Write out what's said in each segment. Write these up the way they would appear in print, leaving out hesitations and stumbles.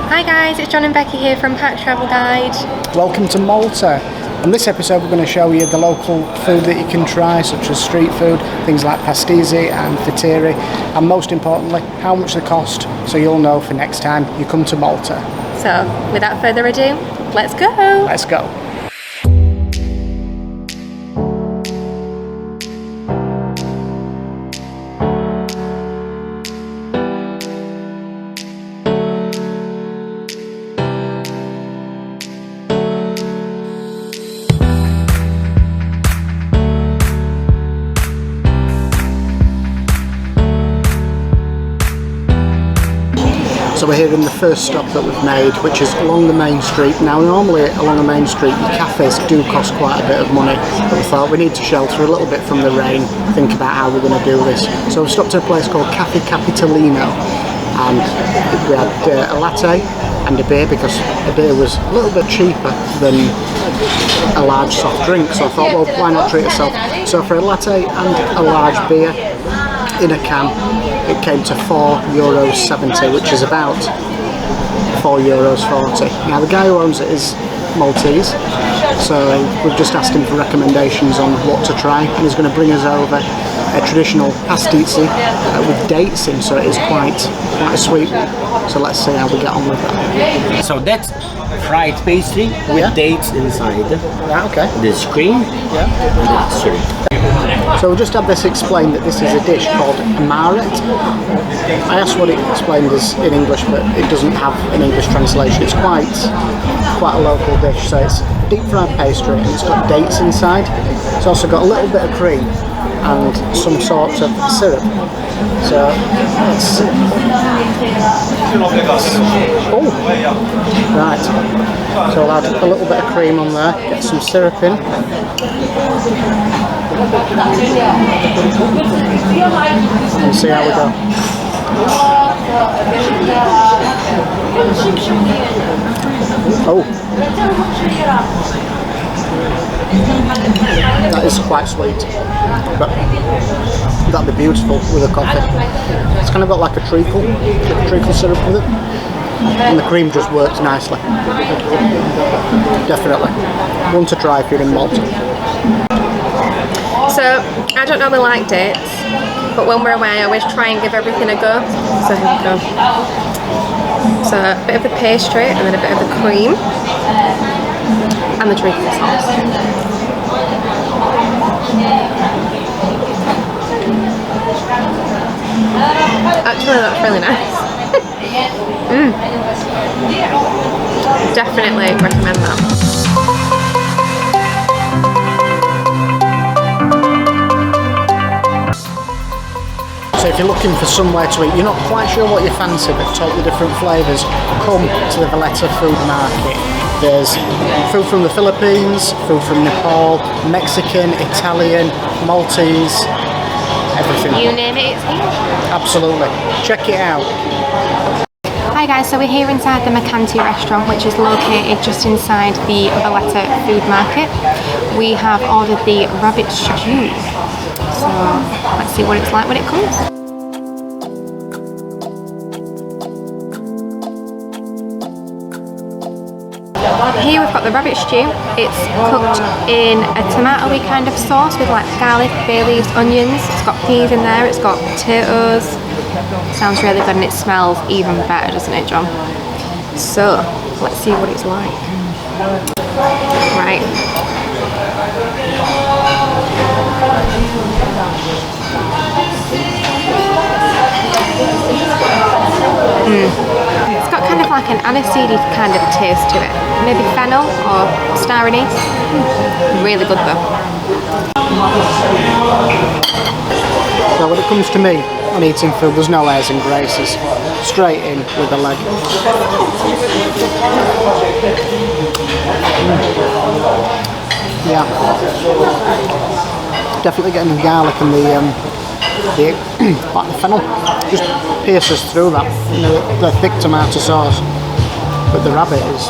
Hi guys, it's John and Becky here from Pack Travel Guide. Welcome to Malta. On this episode we're going to show you the local food that you can try, such as street food, things like Pastizzi and Fatiri, and most importantly, how much they cost, so you'll know for next time you come to Malta. So, without further ado, let's go! Let's go. So we're here in the first stop that we've made, which is along the main street. Now normally along the main street your cafes do cost quite a bit of money, but we thought we need to shelter a little bit from the rain, think about how we're going to do this. So we stopped at a place called Cafe Capitolino, and we had a latte and a beer, because a beer was a little bit cheaper than a large soft drink, so I thought, well, why not treat yourself? So for a latte and a large beer in a can, it came to €4.70, which is about €4.40. Now the guy who owns it is Maltese, so we've just asked him for recommendations on what to try, and he's going to bring us over a traditional pastizzi with dates in, so it is quite a sweet one. So let's see how we get on with that. So that's fried pastry with dates inside. Yeah, okay. This cream, yeah, and that's syrup. So we just had this explained that this is a dish called amaret. I asked what it explained as in English, but it doesn't have an English translation. It's quite a local dish. So it's deep fried pastry and it's got dates inside. It's also got a little bit of cream and some sort of syrup. So let's see. Oh, right. So I'll add a little bit of cream on there, get some syrup in. And see how we go. Oh, that is quite sweet, but that'd be beautiful with a coffee. It's kind of got like a treacle syrup with it, and the cream just works nicely. Definitely one to try if you're in Malta. So, I don't normally like dates, but when we're away I always try and give everything a go. So here we go. So, a bit of the pastry and then a bit of the cream and the treacle sauce. Actually, that's really nice. Definitely recommend that. So if you're looking for somewhere to eat, you're not quite sure what you fancy, but totally different flavours, come to the Valletta food market. There's food from the Philippines, food from Nepal, Mexican, Italian, Maltese, everything. You name it, it's here. Absolutely. Check it out. Hi guys, so we're here inside the Merkanti restaurant, which is located just inside the Valletta food market. We have ordered the rabbit stew. So let's see what it's like when it comes. Here we've got the rabbit stew. It's cooked in a tomatoey kind of sauce with like garlic, bay leaves, onions. It's got peas in there, it's got potatoes. Sounds really good and it smells even better, doesn't it, John? So let's see what it's like. Right. It's got kind of like an aniseedy kind of taste to it. Maybe fennel or star anise. Really good though. Now when it comes to me on eating food, there's no airs and graces. Straight in with the leg. Yeah. Definitely getting the garlic and like the fennel just pierces through that, you know, the thick tomato sauce. But the rabbit is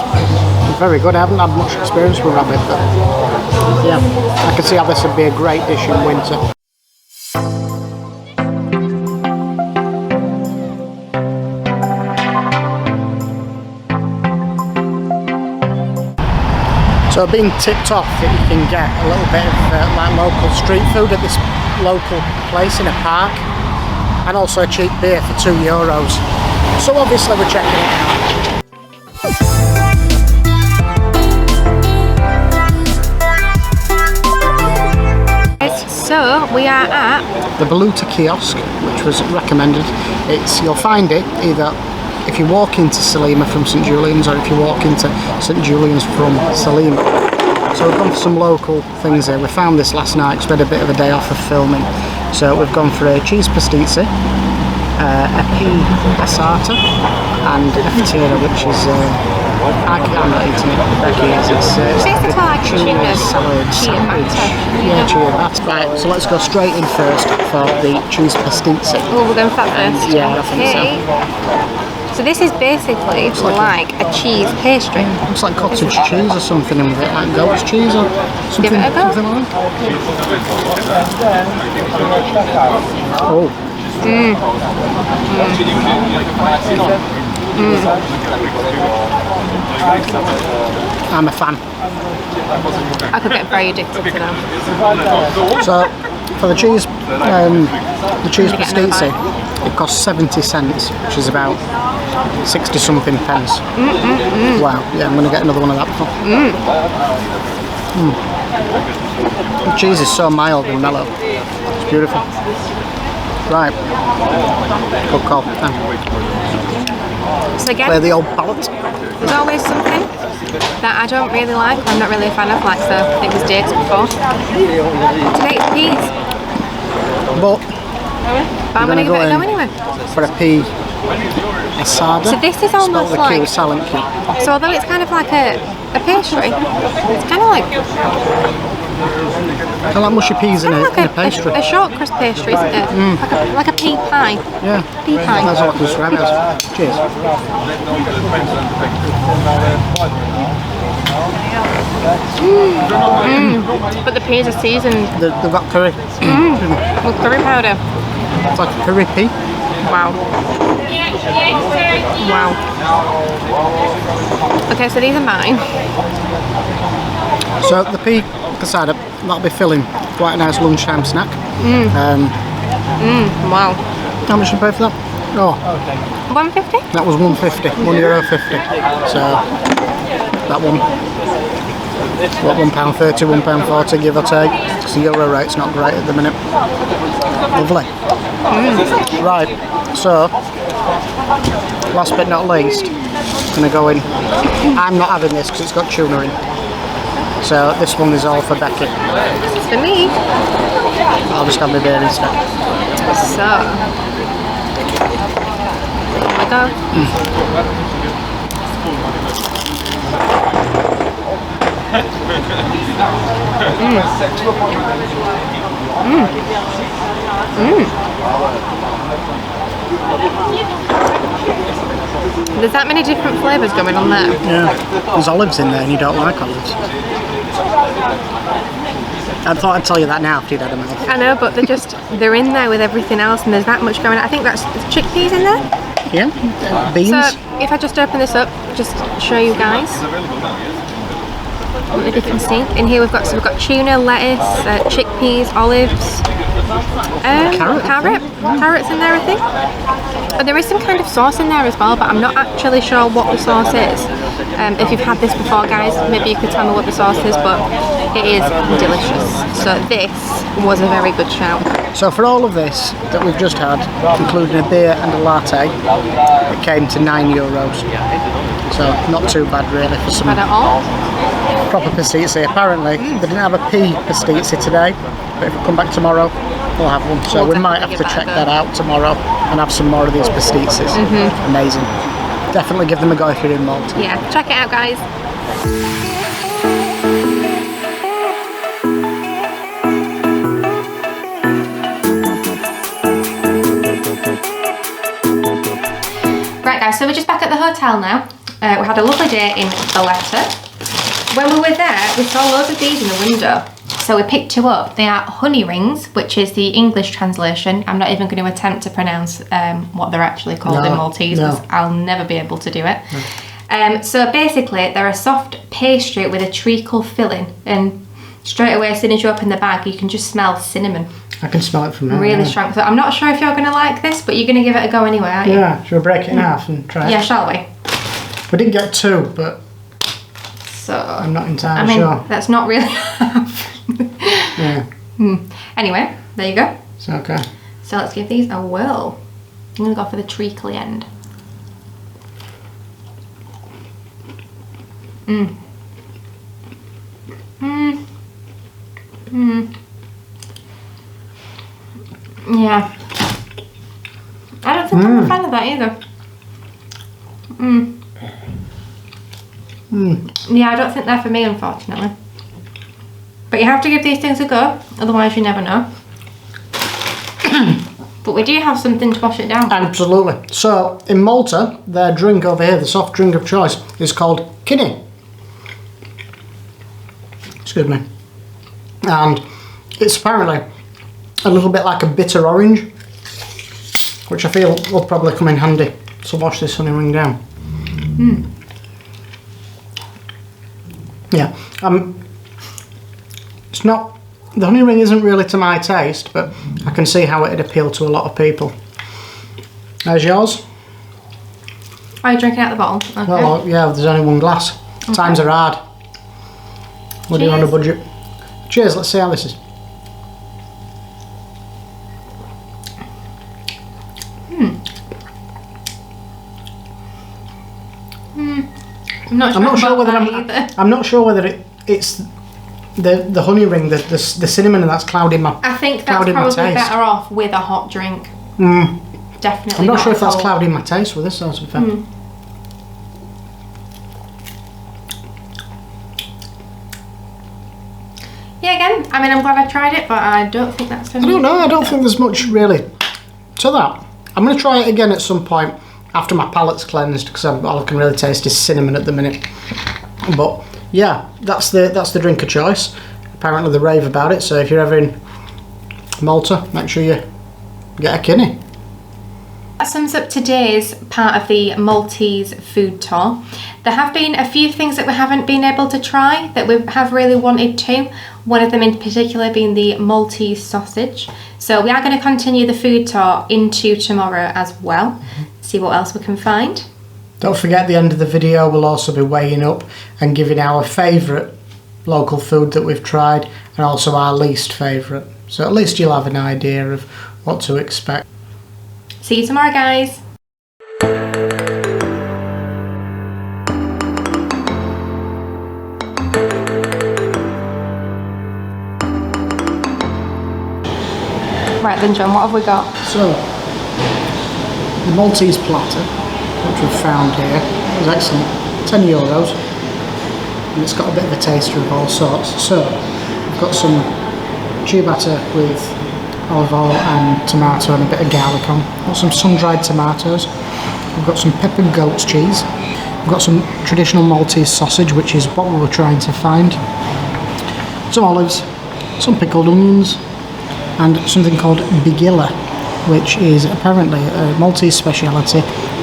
very good. I haven't had much experience with rabbit, but yeah, I can see how this would be a great dish in winter. So being tipped off that you can get a little bit of like local street food at this local place in a park, and also a cheap beer for €2. So obviously we're checking it out. So we are at the Balluta Kiosk, which was recommended. You'll find it either if you walk into Salima from St Julian's, or if you walk into St Julian's from Salima. So we've gone for some local things here. We found this last night because we had a bit of a day off of filming. So we've gone for a cheese pastizzi, a pea passata, and a fatira, which is I'm not eating it. Becky is. It's basically like tuna salad sandwich. Yeah, ciabatta. Right, so let's go straight in first for the cheese pastizzi. Oh, we're going for that first. Yeah, I think so. So this is basically like a cheese pastry. Looks like cottage cheese or something in with it, like goat's cheese or something. Give it a go. Something like that. Oh. I'm a fan. I could get very addicted to them. So for the cheese pastizzi, it costs 70 cents, which is about 60 something pence. Wow, yeah, I'm going to get another one of that. The cheese is so mild and mellow. It's beautiful. Right. Good call. So again, Play the old palate. there's always something that I don't really like, I'm not really a fan of, like it was dates before. Today it's peas. But I'm going to give it a go anyway. For a pea asada. So this is almost like, so although it's kind of like a pastry, it's kind of like mushy peas in a pastry. A short crust pastry, isn't it? Like a pea pie. Yeah. Pea pie. That's what I can describe it as. Cheers. But the peas are seasoned. They've got curry. With curry powder. It's like a curry pea. Wow. Wow. Okay, so these are mine. So the pea casada, that'll be filling. Quite a nice lunchtime snack. Wow. How much did you pay for that? Oh, $1.50? that was €1.50. €1.50. So that one, what, £1.30, £1.40 give or take. So the euro rate's not great at the minute. Lovely. Right, so last but not least, I'm going to go in. I'm not having this because it's got tuna in. So this one is all for Becky. This is for me. I'll just have my beer instead. So, here we go. There's that many different flavours going on there. Yeah, there's olives in there and you don't like olives. I thought I'd tell you that now after you'd had a mouth. I know, but they're in there with everything else and there's that much going on. I think that's chickpeas in there. Yeah, beans. So if I just open this up, just show you guys. If you can see. In here we've got tuna, lettuce, chickpeas, olives. Carrots in there, I think. But there is some kind of sauce in there as well, but I'm not actually sure what the sauce is. If you've had this before, guys, maybe you could tell me what the sauce is, but it is delicious. So this was a very good shout. So for all of this that we've just had, including a beer and a latte, it came to €9. So not too bad really for some Bad at all. proper pastizzi. Apparently they didn't have a pea pastizzi today, but if we come back tomorrow we'll have one. So we might have to check that out tomorrow and have some more of these pastizzis. Amazing. Definitely give them a go if you're in Malta. Yeah, check it out, guys. Right guys, so we're just back at the hotel now. We had a lovely day in Valletta. When we were there, we saw loads of these in the window. So we picked two up. They are honey rings, which is the English translation. I'm not even going to attempt to pronounce what they're actually called in Maltese because I'll never be able to do it. So basically, they're a soft pastry with a treacle filling, and straight away, as soon as you open the bag, you can just smell cinnamon. I can smell it from there. Really strong. So I'm not sure if you're going to like this, but you're going to give it a go anyway, aren't you? Yeah, should we break it in half and try it? Yeah, shall we? We didn't get 2, but so I'm not entirely sure. That's not really half. Yeah. Anyway, there you go. It's okay. So let's give these a whirl. I'm going to go for the treacly end. Yeah. I don't think I'm a fan of that either. Yeah, I don't think they're for me, unfortunately. But you have to give these things a go, otherwise you never know. But we do have something to wash it down. Absolutely. So, in Malta, their drink over here, the soft drink of choice, is called kinny. Excuse me. And it's apparently a little bit like a bitter orange, which I feel will probably come in handy to wash this honey ring down. Yeah, it's not, the honey ring isn't really to my taste, but I can see how it'd appeal to a lot of people. There's yours. Are you drinking out the bottle? Okay. Well, yeah, there's only one glass. Okay. Times are hard. We're doing on a budget. Cheers, let's see how this is. I'm not sure whether it's the honey ring, the cinnamon, and that's clouding my. I think that's probably better off with a hot drink. Definitely. I'm not sure if that's clouding my taste with this, though, to be fair. Yeah, again, I mean, I'm glad I tried it, but I don't think that's for me. I don't know. I don't think there's much really to that. I'm going to try it again at some point after my palate's cleansed, because all I can really taste is cinnamon at the minute. But yeah, that's the drink of choice. Apparently they rave about it, so if you're ever in Malta, make sure you get a kinny. That sums up today's part of the Maltese food tour. There have been a few things that we haven't been able to try that we have really wanted to. One of them in particular being the Maltese sausage. So we are going to continue the food tour into tomorrow as well. See what else we can find. Don't forget, at the end of the video we'll also be weighing up and giving our favourite local food that we've tried and also our least favourite. So at least you'll have an idea of what to expect. See you tomorrow, guys. Right then, John, what have we got? So, the Maltese Platter, which we've found here, is excellent. €10, and it's got a bit of a taster of all sorts. So, we've got some ciabatta with olive oil and tomato and a bit of garlic on. We've got some sun-dried tomatoes. We've got some peppered goat's cheese. We've got some traditional Maltese sausage, which is what we were trying to find. Some olives, some pickled onions, and something called bigilla, which is apparently a Maltese speciality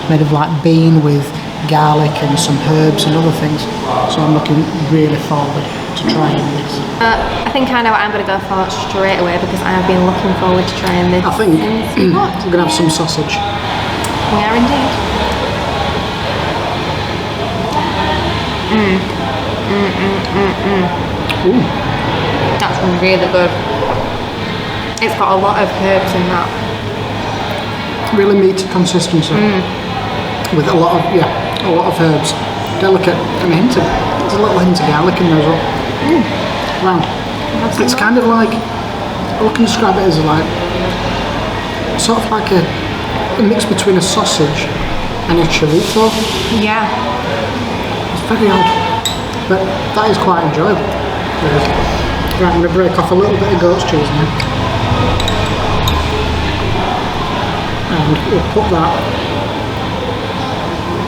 made of like bean with garlic and some herbs and other things. So I'm looking really forward to trying this. I think I know what I'm going to go for straight away because I have been looking forward to trying this. I think we're going to have some sausage. We are indeed. Ooh. That's really good. It's got a lot of herbs in that. Really meaty consistency. With a lot of herbs. Delicate and there's a little hint of garlic in there as well. Wow. It's kind of like, I can describe it as like, sort of like a mix between a sausage and a chorizo. Yeah. It's very odd, but that is quite enjoyable. Right, I'm going to break off a little bit of goat's cheese now. And we'll put that,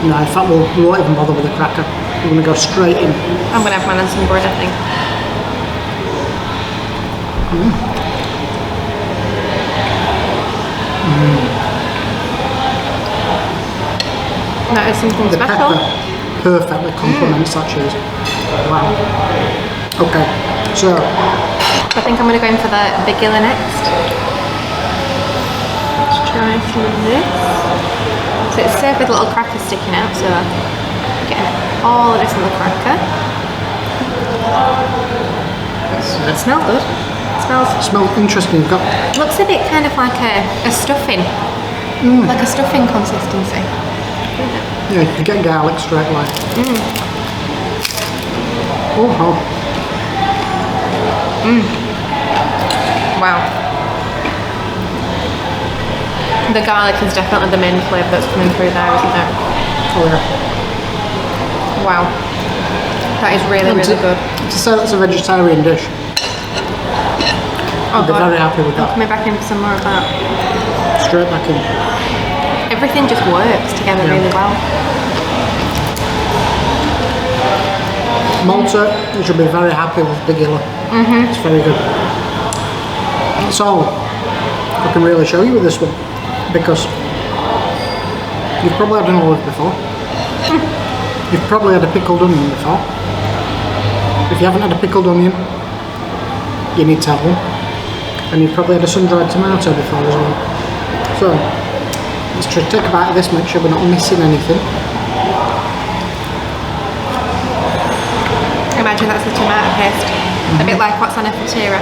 no, in fact we won't even bother with the cracker. We're going to go straight in. I'm going to have mine on some bread, I think. That is something The special. pepper perfectly complements that cheese. Wow. Okay, so I think I'm going to go in for the Vigilla next. Let's try some of this. So it's served with little crackers sticking out, so getting all of this in the cracker. It smells good. It smells interesting. looks a bit kind of like a stuffing. Like a stuffing consistency. Yeah, you can get garlic straight away. Oh. Wow. The garlic is definitely the main flavour that's coming through there, isn't it? Oh yeah. Wow. That is really, really good. To say that's a vegetarian dish, I'd be very happy with that. Coming back in for some more of that. Straight back in. Everything just works together really well. Malta, you should be very happy with Vigilla. It's very good. That's all I can really show you with this one, because you've probably had an olive before. You've probably had a pickled onion before. If you haven't had a pickled onion, you need to have one. And you've probably had a sun-dried tomato before as well. So, let's try to take a bite of this, make sure we're not missing anything. Imagine that's the tomato paste. A bit like what's on a fatira.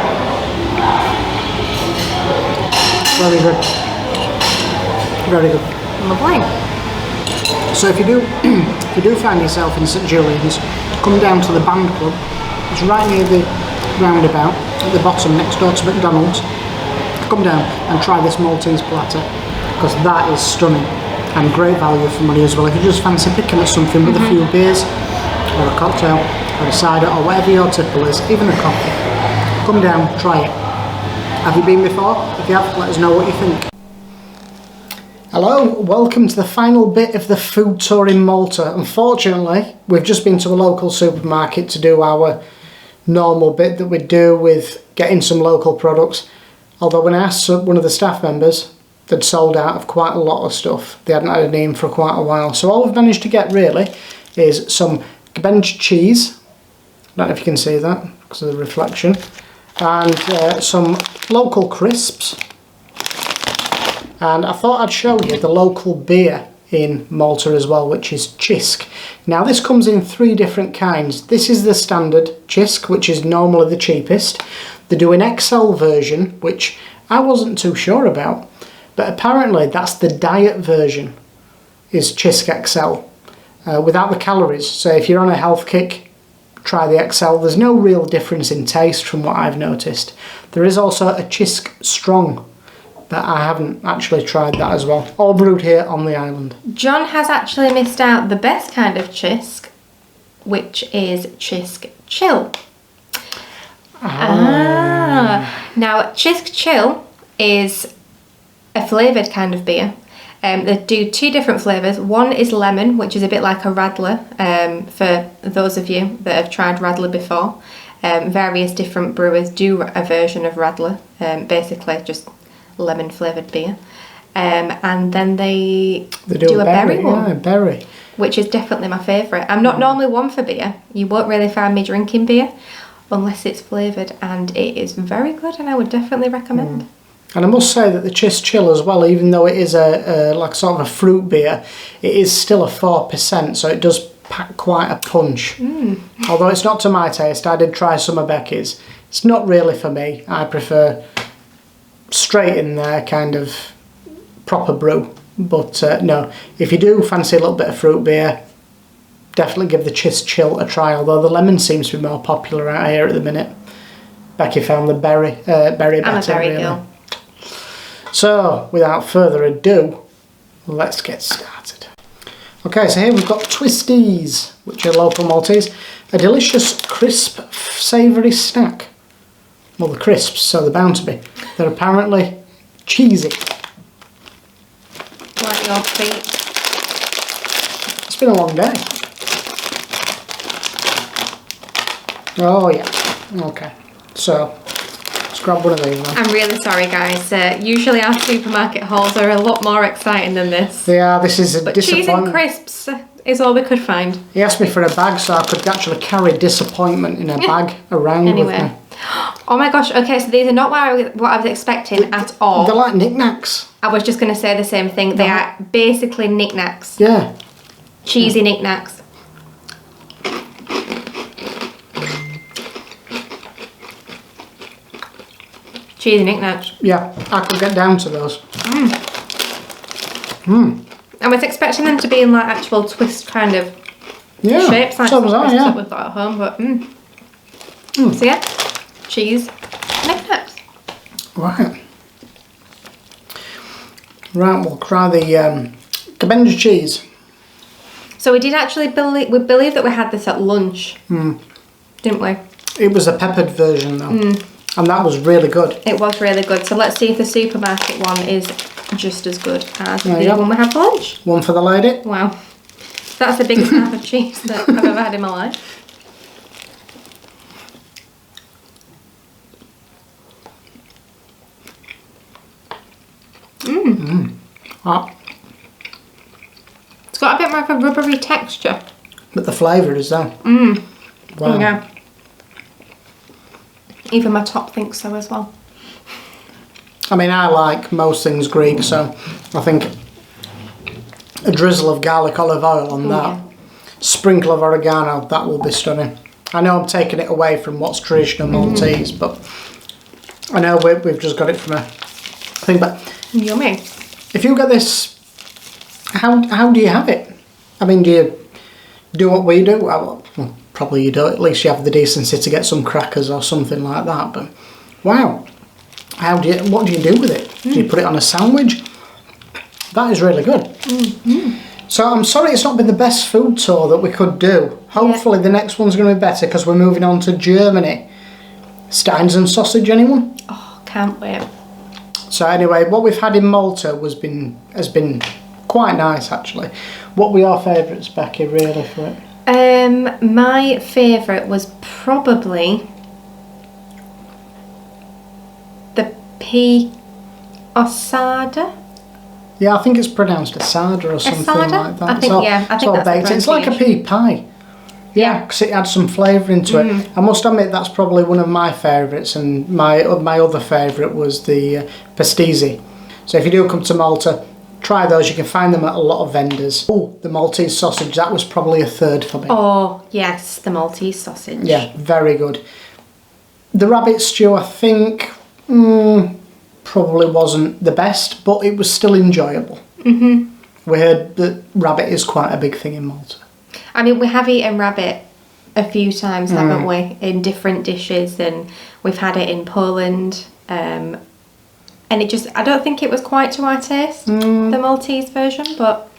Very good. Very good. Lovely. So if you do find yourself in St Julian's, come down to the band club. It's right near the roundabout at the bottom, next door to McDonald's. Come down and try this Maltese platter, because that is stunning and great value for money as well. If you just fancy picking at something with a few beers or a cocktail or a cider or whatever your tipple is, even a coffee, come down, try it. Have you been before? If you have, let us know what you think. Hello, welcome to the final bit of the food tour in Malta. Unfortunately, we've just been to a local supermarket to do our normal bit that we do with getting some local products. Although when I asked one of the staff members, they'd sold out of quite a lot of stuff. They hadn't had a name for quite a while. So all we've managed to get really is some Bench cheese. I don't know if you can see that because of the reflection. And some local crisps. And I thought I'd show you the local beer in Malta as well, which is Kiosk. Now this comes in 3 different kinds. This is the standard Kiosk, which is normally the cheapest. They do an XL version, which I wasn't too sure about, but apparently that's the diet version, is Kiosk XL, without the calories. So if you're on a health kick, try the XL. There's no real difference in taste from what I've noticed. There is also a Kiosk Strong, but I haven't actually tried that as well. All brewed here on the island. John has actually missed out the best kind of Kiosk, which is Kiosk Chill. Now Kiosk Chill is a flavoured kind of beer. They do 2 different flavours. One is lemon, which is a bit like a radler, for those of you that have tried radler before. Various different brewers do a version of radler, basically just lemon flavoured beer. And then they do a berry one. Yeah, berry. Which is definitely my favourite. I'm not normally one for beer. You won't really find me drinking beer unless it's flavoured, and it is very good and I would definitely recommend. And I must say that the Kiosk Chill as well, even though it is a like sort of a fruit beer, it is still a 4%, so it does pack quite a punch. Although it's not to my taste. I did try some of Becky's. It's not really for me. I prefer straight in there kind of proper brew. But no, if you do fancy a little bit of fruit beer, definitely give the Kiosk Chill a try, although the lemon seems to be more popular out here at the minute. Becky found the berry better. I'm a berry girl. So, without further ado, let's get started. Okay, so here we've got Twisties, which are local Maltese. A delicious, crisp, savoury snack. Well, the crisps, so they're bound to be. They're apparently cheesy. Like your feet. It's been a long day. Oh yeah, okay. So Let's grab one of these then. I'm really sorry, guys. Usually our supermarket hauls are a lot more exciting than this. Yeah, this is a But cheese and disappointment. crisps is all we could find. He asked me for a bag so I could actually carry disappointment in a bag around Anyway. with me. Oh my gosh, okay, so these are not what I was expecting at all. They're like knickknacks. I was just going to say the same thing. They are basically knickknacks. Yeah. Cheesy knickknacks. Cheesy knickknacks. Yeah, I could get down to those. I was expecting them to be in like actual twist kind of Yeah, shapes, like so was I, crisps yeah. that we've got at home, but So yeah, cheese knickknacks. Right. Right, we'll try the cabbage cheese. So we did actually believe that we had this at lunch, didn't we? It was a peppered version though. And that was really good. It was really good. So let's see if the supermarket one is just as good as There the you go. one we had for lunch. One for the lady. Wow. That's the biggest amount of cheese that I've ever had in my life. Ah, It's got a bit more of a rubbery texture. but the flavour is there. Wow. Yeah. Even my top thinks so as well. I mean, I like most things Greek, so I think a drizzle of garlic olive oil on that, sprinkle of oregano, that will be stunning. I know I'm taking it away from what's traditional Maltese, but I know we've just got it from a thing. But Yummy. if you get this, how do you have it? I mean, do you do what we do? Well, probably you do. At least you have the decency to get some crackers or something like that. But wow, what do you do with it? Do you put it on a sandwich? That is really good. So I'm sorry it's not been the best food tour that we could do. Hopefully the next one's going to be better because we're moving on to Germany. Steins and sausage, anyone? Oh, can't wait. So anyway, what we've had in Malta has been quite nice actually. What were your favourites, Becky, really, for it? My favourite was probably the pea osada. Yeah, I think it's pronounced asada or something Asada? like that. I think, I think that's the It's like a pea pie. Yeah, because it adds some flavour into it. I must admit that's probably one of my favourites, and my other favourite was the Pastizzi. So if you do come to Malta, try those. You can find them at a lot of vendors. Oh, the Maltese sausage, that was probably a third for me. Oh, yes, the Maltese sausage. Yeah, very good. The rabbit stew, I think, probably wasn't the best, but it was still enjoyable. We heard that rabbit is quite a big thing in Malta. I mean, we have eaten rabbit a few times, haven't we, in different dishes, and we've had it in Poland. And it just, I don't think it was quite to our taste, the Maltese version, but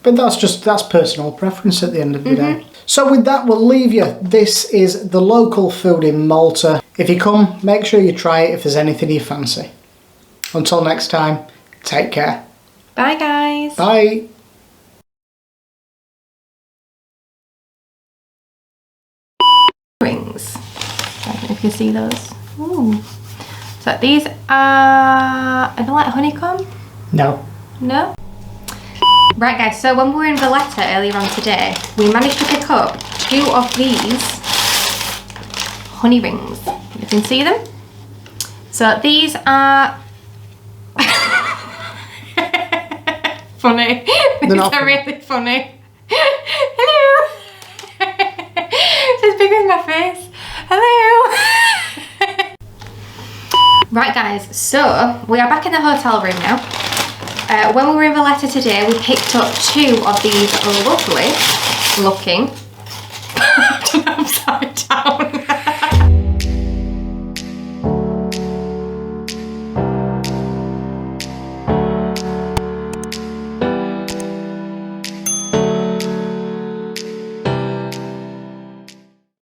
that's personal preference at the end of the day. So with that, we'll leave you. This is the local food in Malta. If you come, make sure you try it if there's anything you fancy. Until next time, take care. bye, guys. Bye. Rings. I don't know if you see those. Ooh. So these are they like honeycomb? No. No? Right guys, so when we were in Valletta earlier on today, we managed to pick up 2 of these honey rings. You can see them. So these are funny. These not are funny. really funny. Hello. It's as big as my face. Hello. Right guys, so we are back in the hotel room now. When we were in Valletta today, we picked up 2 of these lovely looking upside down